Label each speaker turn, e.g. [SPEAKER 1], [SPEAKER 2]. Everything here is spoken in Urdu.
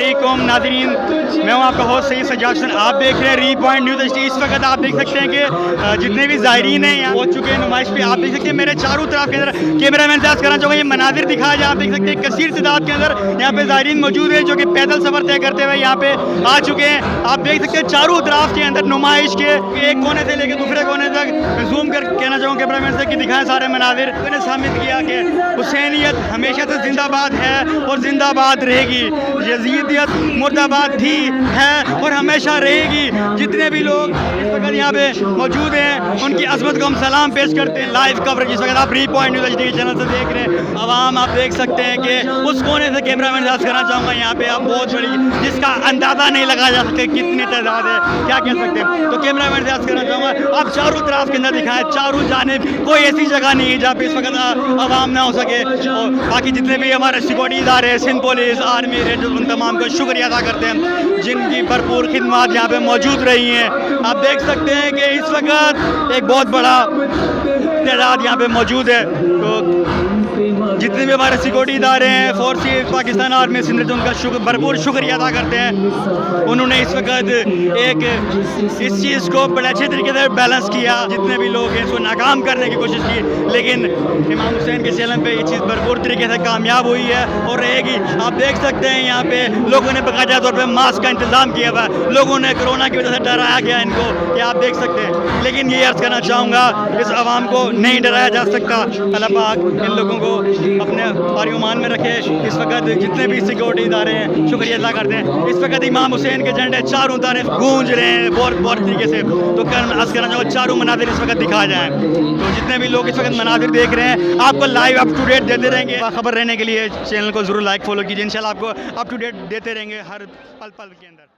[SPEAKER 1] علیکم ناظرین، میں ہوں آپ کا ہوسٹ سید سجاد حسن، آپ دیکھ رہے ہیں ری پوائنٹ نیوز ایچ ڈی۔ اس وقت آپ دیکھ سکتے ہیں کہ جتنے بھی زائرین ہیں یہاں پہنچ چکے ہیں نمائش پہ۔ آپ دیکھ سکتے ہیں میرے چاروں طرف کے اندر کیمرہ مین سے عرض کرنا چاہوں گا یہ مناظر دکھایا جائے۔ آپ دیکھ سکتے ہیں کثیر تعداد کے اندر یہاں پہ زائرین موجود ہیں جو کہ پیدل سفر طے کرتے ہوئے یہاں پہ آ چکے ہیں۔ آپ دیکھ سکتے ہیں چاروں اطراف کے اندر نمائش کے ایک کونے سے لے کے دوسرے کونے تک زوم کر کہنا چاہوں گا کیمرہ مین سے کہ دکھائیں سارے مناظر۔ میں نے ثابت کیا کہ حسینیت ہمیشہ سے زندہ باد ہے اور زندہ باد رہے گی، یزیدیت مرد آباد تھی ہے اور ہمیشہ رہے گی۔ جتنے بھی لوگ اس وقت یہاں پہ موجود ہیں ان کی عظمت کو ہم سلام پیش کرتے ہیں۔ لائیو کوریج اس وقت آپ ری پوائنٹ نیوز ایچ ڈی چینل سے دیکھ رہے ہیں۔ عوام آپ دیکھ سکتے ہیں کہ اس کونے سے کیمرہ مین سے کرنا چاہوں گا یہاں پہ آپ بہت بڑی جس کا اندازہ نہیں لگایا جا سکتے کتنی تعداد ہے، کیا کہہ سکتے ہیں۔ تو کیمرہ مین سے کرنا چاہوں گا آپ چاروں طرف کے اندر دکھائیں، چاروں جانب کوئی ایسی جگہ نہیں ہے جہاں پہ اس وقت عوام نہ ہو سکے۔ اور باقی جتنے بھی ہمارے سیکورٹی ادارے، سندھ پولیس، آرمی، رینجرز، ان تمام کا شکریہ ادا کرتے ہیں جن کی بھرپور خدمات یہاں پہ موجود رہی ہیں۔ آپ دیکھ سکتے ہیں کہ اس وقت ایک بہت بڑا تعداد یہاں پہ موجود ہے۔ تو جتنے بھی ہمارے سیکورٹی ادارے ہیں، forces, Pakistan army, Sindh rangers, ان کا بھرپور شکریہ ادا کرتے ہیں۔ انہوں نے اس وقت ایک اس چیز کو بڑے اچھے طریقے سے بیلنس کیا، جتنے بھی لوگ ہیں اس کو ناکام کرنے کی کوشش کی، لیکن امام حسین کے چیلنج پہ یہ چیز بھرپور طریقے سے کامیاب ہوئی ہے اور رہے گی۔ آپ دیکھ سکتے ہیں یہاں پہ لوگوں نے باقاعدہ طور پہ ماسک کا انتظام کیا ہوا ہے۔ لوگوں نے کورونا کی وجہ سے ڈرایا گیا ان کو کہ آپ دیکھ سکتے ہیں، لیکن یہ عرض کرنا چاہوں گا اس عوام کو نہیں ڈرایا جا سکتا۔ اللہ پاک ان لوگوں کو اپنے باری ایمان میں رکھے۔ اس وقت جتنے بھی سیکورٹی ادارے ہیں شکریہ ادا کرتے ہیں۔ اس وقت امام حسین کے جھنڈے چاروں طرف گونج رہے ہیں بہت طریقے سے۔ تو عرض کرنا چاہوں گا چاروں مناظر اس وقت دکھا جائیں۔ تو جتنے بھی لوگ اس وقت مناظر دیکھ رہے ہیں آپ کو لائیو اپ ٹو ڈیٹ دیتے رہیں گے۔ خبر رہنے کے لیے چینل کو ضرور لائک فالو کیجیے، انشاءاللہ آپ کو اپ ٹو ڈیٹ دیتے رہیں گے ہر پل کے اندر۔